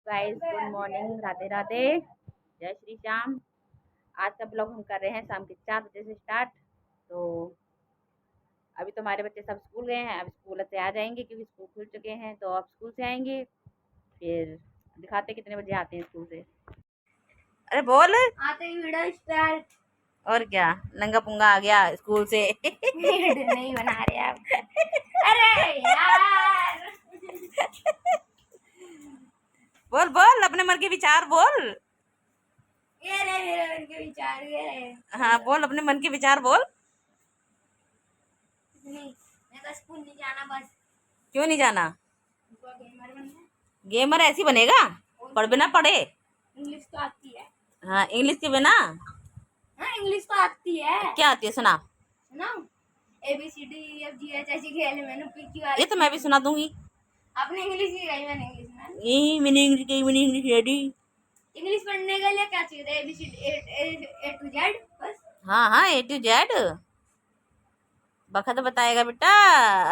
Guys good morning, Radhe Radhe, जय श्री श्याम। आज का ब्लॉग हम कर रहे हैं शाम के 4 बजे से स्टार्ट। तो अभी तो हमारे बच्चे सब स्कूल गए हैं, अब स्कूल से आ जाएंगे क्योंकि स्कूल खुल चुके हैं। तो अब स्कूल से आएंगे, फिर दिखाते कितने बजे आते हैं स्कूल से। अरे बोल, आते ही वीडियो स्टार्ट। और क्या, नंगा पुंगा आ गया स्कूल से। नहीं बना रहे आप। अरे यार, बोल बोल, अपने मन के विचार बोल। ये रहे मेरे मन के विचार, ये रहे। हाँ बोल, अपने मन के विचार बोल। नहीं, मैं तो स्कूल नहीं जाना बस। क्यों नहीं जाना? गेमर बनना है। गेमर ऐसी बनेगा, पढ़ बिना पढ़े। इंग्लिश तो आती है। हाँ, इंग्लिश के बिना। हाँ, इंग्लिश तो आती है। क्या आती है, सुना। सुनाओ, ABCDEFGH ऐसी खेल मैंने PQ। ये तो मैं भी सुना दूंगी। आपने इंग्लिश की गई, मैंने इंग्लिश में। मैंने इंग्लिश की, मैंने इंग्लिश रेडी। इंग्लिश पढ़ने के लिए क्या चाहिए था? ABCD A to Z बस। हाँ हाँ, A to Z बखत बताएगा बेटा,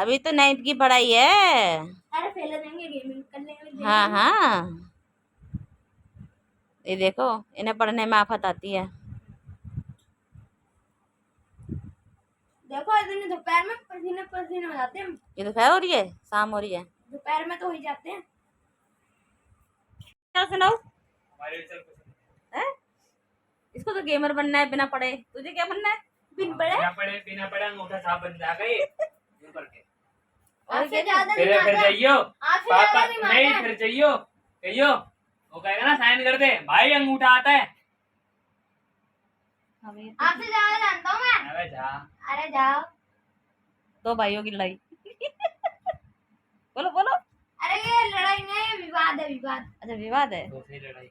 अभी तो 9th की पढ़ाई है। अरे फेल हो जाएंगे, गेमिंग कर लेंगे। हाँ हाँ, ये देखो, इन्हें पढ़ने में आफत आती है। देखो इतने दोपहर में पसीने पसीने हो जाते हैं। ये दोपहर हो रही है, शाम हो रही है। दोपहर में तो हो ही जाते हैं। क्या सुनाओ है? इसको तो गेमर बनना है बिना पढ़े, तुझे क्या बनना है? बिन पढ़े बिना पढ़े अंगूठा साफ बन जाएगा ये यूं करके। आपसे ज्यादा फिर नहीं जाइयो आपसे पापा, ज्यादा नहीं नहीं मानना। फिर जाइयो वो कहेगा ना साइन कर दे भाई, अंगूठा आता है। आपसे ज्यादा जानता हूँ मैं। अबे जा। अरे जाओ। दो भाइयों की लड़ाई। बोलो बोलो। अरे ये लड़ाई नहीं है, विवाद है, विवाद। अच्छा, विवाद है। दूसरी लड़ाई।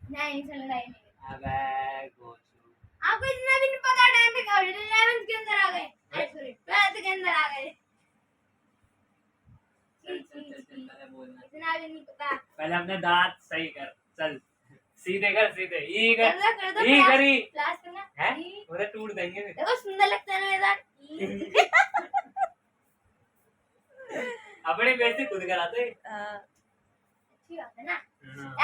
नहीं, इसे लड़ाई नहीं। अबे गोचू। आपको इतना भी नहीं पता, 10th का 11th के अंदर आ गए। अरे सॉरी, 12th के अंदर आ गए। चल पहले बोलना। इतना भी नहीं पता। पहले अपने दांत सही कर, चल सीधे कर, सीधे ई कर, कर दो ई करी क्लास करना है, उधर टूट देंगे फिर। देखो सुंदर लगता है ना मेरा दांत। अपनी बेइज्जती खुद कराते। अच्छी बात है ना।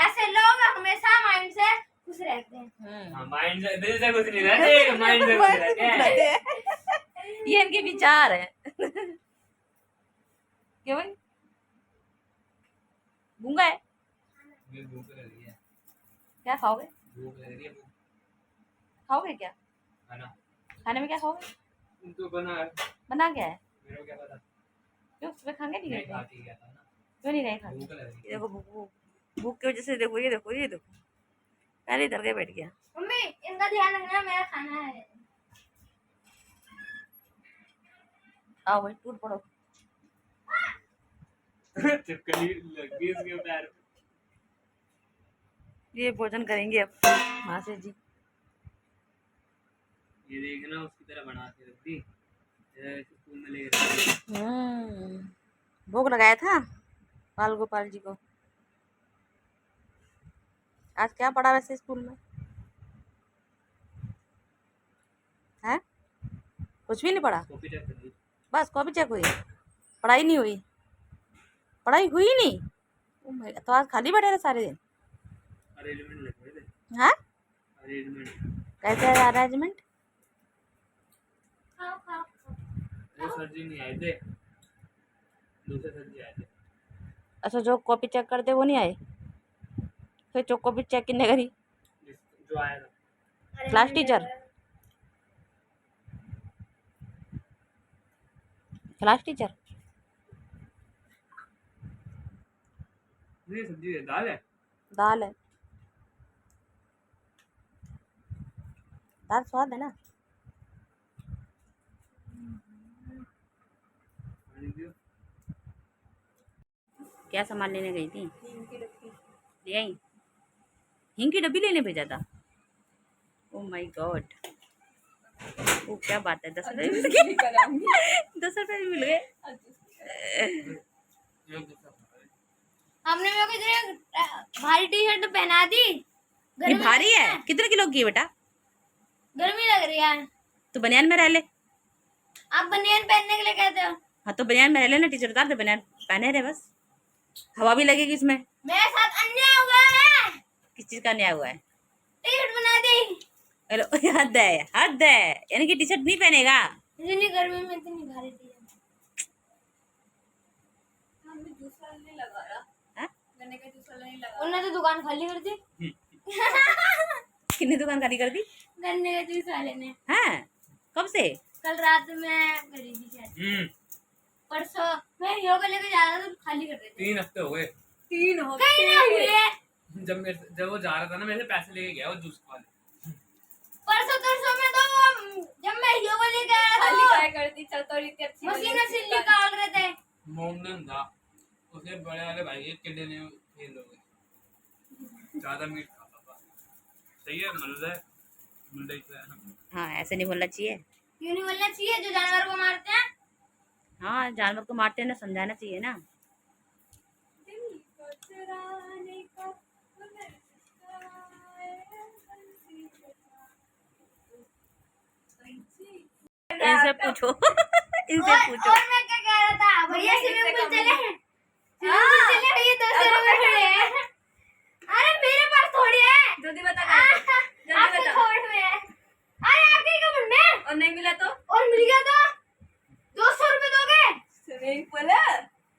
ऐसे लोग हमेशा माइंड से खुश रहते हैं। माइंड से, दिल से कुछ नहीं रहते, माइंड से कुछ रहते हैं। ये इनके विचार है। क्यों भाई, गूंगा है? भूख लग रही है। क्या खाओगे? भूख लग रही है। खाओगे क्या? खाना खाने में क्या खाओगे? तो बना क्या है? मेरे को क्या पता। क्यों, सुबह खाने नहीं नहीं गए? खाती गया था ना। क्यों नहीं गए खाने? भूख लग रही है। देखो भूख, भूख की वजह से देखो, ये देखो, ये देखो, पहले इधर के बैठ गया। मम्मी इनका ध्यान रखना, मेरा खाना है। आओ भाई, टूट पड़ो। चिपकली लग गई इसके पैर में। ये भोजन करेंगे अब मासी जी। ये देखना उसकी तरह बना के रख दी, स्कूल में ले गए। भोग लगाया था बाल गोपाल जी को। आज क्या पढ़ा वैसे स्कूल में है? कुछ भी नहीं पढ़ा, कॉपी चेक कर दी। बस कॉपी चेक हुई, पढ़ाई नहीं हुई। पढ़ाई हुई नहीं। ओ माय गॉड, तो आज खाली बैठे रहे सारे दिन? अरेंजमेंट लग रहे थे। हाँ, अरेंजमेंट कैसे है अरेंजमेंट? खाओ खाओ। वो सर जी नहीं आए थे, दूसरे सर जी आए थे। अच्छा, जो कॉपी चेक करते वो नहीं आए? फिर जो कॉपी चेक किसने करी? जो आया था क्लास टीचर। Class teacher. नहीं, सब्जी है, दाल है। दाल है, दाल स्वाद है ना। क्या सामान लेने गई थी? ले आई? हिंग की डब्बी लेने भेजा था? ओ माय गॉड, वो क्या बात है, 10 रुपए मिल गए। 10 रुपए भी मिल गए। हमने मेरे को इतनी भारी टी शर्ट पहना दी। ये भारी है, कितने किलो की है बेटा? गर्मी लग रही है। तो बनियान में रह ले। आप बनियान पहनने के लिए कहते हो? हाँ तो बनियान में रह लेना, टीचर उतार दे बनियान, पहने रहे बस, हवा भी लगेगी इसमें। मेरे साथ अन्याय किस चीज का नया हुआ है? टी-शर्ट बना दी। हेलो, हद है, हद है। यानी कि टी शर्ट नहीं पहनेगा? इतनी गर्मी में इतनी भारी टी-शर्ट। हाँ? उन्होंने तो दुकान खाली कर दी। कितनी दुकान खाली कर दी? गन्ने के जूस वाले ने। हाँ, कब से? कल रात में खरीदी शायद। परसों मैं योगा लेके जा रहा था तो खाली कर देते। 3 हफ्ते हो गए। 3 हफ्ते कहीं ना हुए। जब वो जा रहा था ना, मेरे से पैसे लेके गया वो जूस वाले। परसों में तो जब मैं योगा लेके आया था खाली काय कर दी। चल तो इतनी अच्छी मशीन से निकाल रहे थे। मोमडन था उसे बड़े वाले भाई के किडनी ने फेल हो गए, ज्यादा मीट खाता था। सही है, मिल रही है। हाँ, ऐसे नहीं बोलना चाहिए। क्यों नहीं बोलना चाहिए? जो जानवर को मारते हैं। हाँ, जानवर को मारते हैं ना, समझाना चाहिए ना। इनसे पूछो। इनसे पूछो। और मैं क्या कह रहा था? भैया स्विमिंग पूल चले? स्विमिंग पूल चले? ये 200 रुपए खड़े हैं। अरे मेरे पास थोड़ी है। जल्दी बता आपके अकाउंट में है। अरे आपके अकाउंट में? और नहीं मिला तो और मिल गया तो 200 रुपए दोगे? स्विमिंग पूल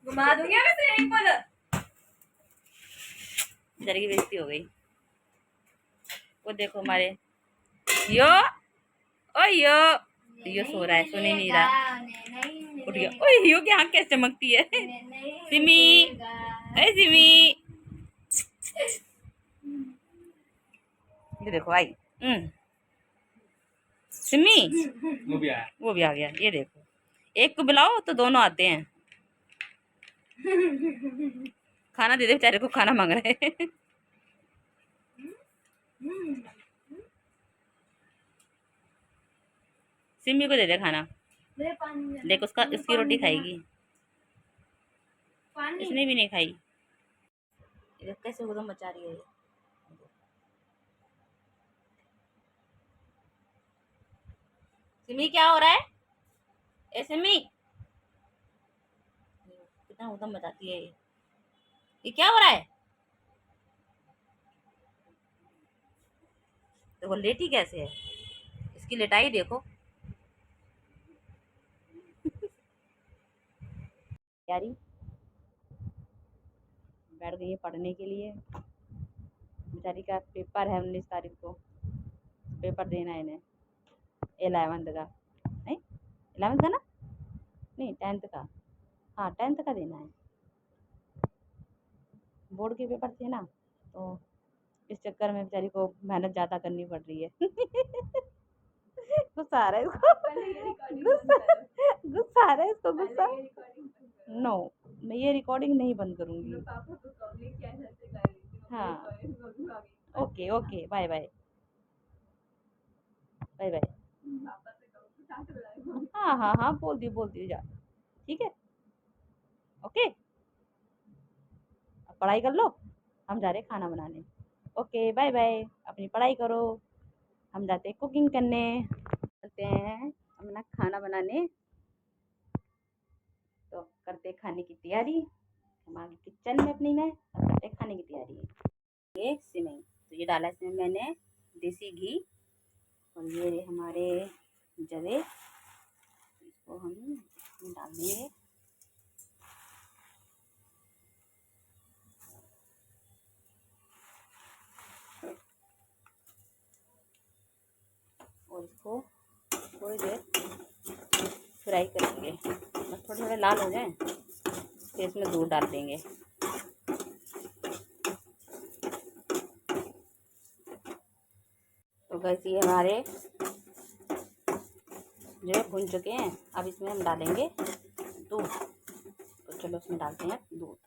घुमा दूंगी मैं। स्विमिंग पूल बेचारे की बेइज्जती हो गई। वो देखो हमारे यो, ओ यो सो रहा है, सुन ही नहीं रहा। उठ गया। ओए यो की आँख कैसे चमकती है। सिमी, ए सिमी, ये देखो आई। सिमी, वो भी आया। वो भी आ गया। ये देखो, एक को बुलाओ तो दोनों आते हैं। खाना दे दे, बेचारे को खाना मांग रहे हैं। सिमी को दे दे खाना। देख उसका, इसकी रोटी खाएगी, इसने भी नहीं खाई। देख कैसे उधम मचा रही है ये। सिमी क्या हो रहा है? ए सिमी, कितना उधम मचाती है ये क्या हो रहा है? देखो लेटी कैसे है, इसकी लेटाई देखो। यारी बैठ गई है पढ़ने के लिए। बेचारी का पेपर है 19 तारीख को, पेपर देना है इन्हें 11th का। नहीं 11th का ना, नहीं 10th का। हाँ 10th का देना है। बोर्ड के पेपर थे ना, तो इस चक्कर में बेचारी को मेहनत ज़्यादा करनी पड़ रही है। गुस्सा आ रहा है इसको। गुस्सा आ रहा है इसको, गुस्सा। नो, मैं ये रिकॉर्डिंग नहीं बंद करूँगी। हाँ okay okay, bye bye bye bye. हाँ हाँ हाँ, बोल दियो जा, ठीक है ओके। अब पढ़ाई कर लो, हम जा रहे खाना बनाने। ओके बाय बाय, अपनी पढ़ाई करो, हम जाते हैं कुकिंग करने। चलते हैं अपना खाना बनाने, तो करते खाने की तैयारी। हम आगे किचन में अपनी में करते खाने की तैयारी। ये सिमई, तो ये डाला इसमें मैंने देसी घी, और ये हमारे जवे, इसको हम डाल देंगे। और इसको थोड़ी देर फ्राई करेंगे, बस थोड़े थोड़े लाल हो जाए, फिर इसमें दूध डाल देंगे। तो गैस ये हमारे जो है भुन चुके हैं। अब इसमें हम डालेंगे दूध, तो चलो इसमें डालते हैं दूध।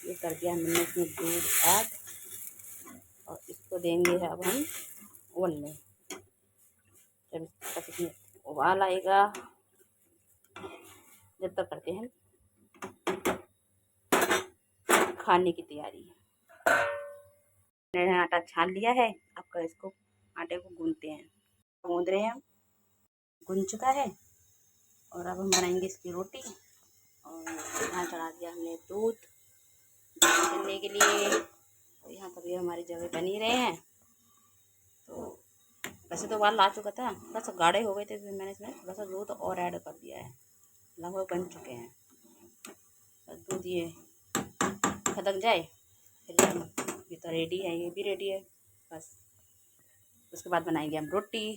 ये कर दिया हमने इसमें दूध ऐड, और इसको देंगे अब हम उबलने। जब तक इसमें उबाल आएगा, जब तक करते हैं खाने की तैयारी। मैंने आटा छान लिया है, अब इसको आटे को गूंदते हैं। गूंद रहे हैं हम, गूंद चुका है और अब हम बनाएंगे इसकी रोटी। और यहाँ चढ़ा दिया हमने दूध करने के लिए। तो यहाँ पर ये हमारी जगह बन ही रहे हैं। तो वैसे तो उबाल ला चुका था, थोड़ा सा गाढ़े हो गए थे, फिर मैंने इसमें थोड़ा सा दूध और ऐड कर दिया है। लगभग बन चुके हैं। बस दूध ये खदक जाए फिर ये तो रेडी है, ये भी रेडी है। बस उसके बाद बनाएंगे हम रोटी।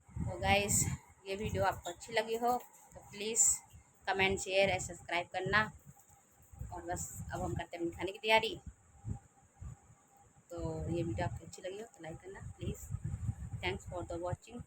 तो गाइस, ये वीडियो आपको अच्छी लगी हो तो प्लीज़ कमेंट शेयर और सब्सक्राइब करना। और बस अब हम करते हैं खाने की तैयारी। तो ये वीडियो आपको अच्छी लगी हो तो लाइक करना please. Thanks for the watching.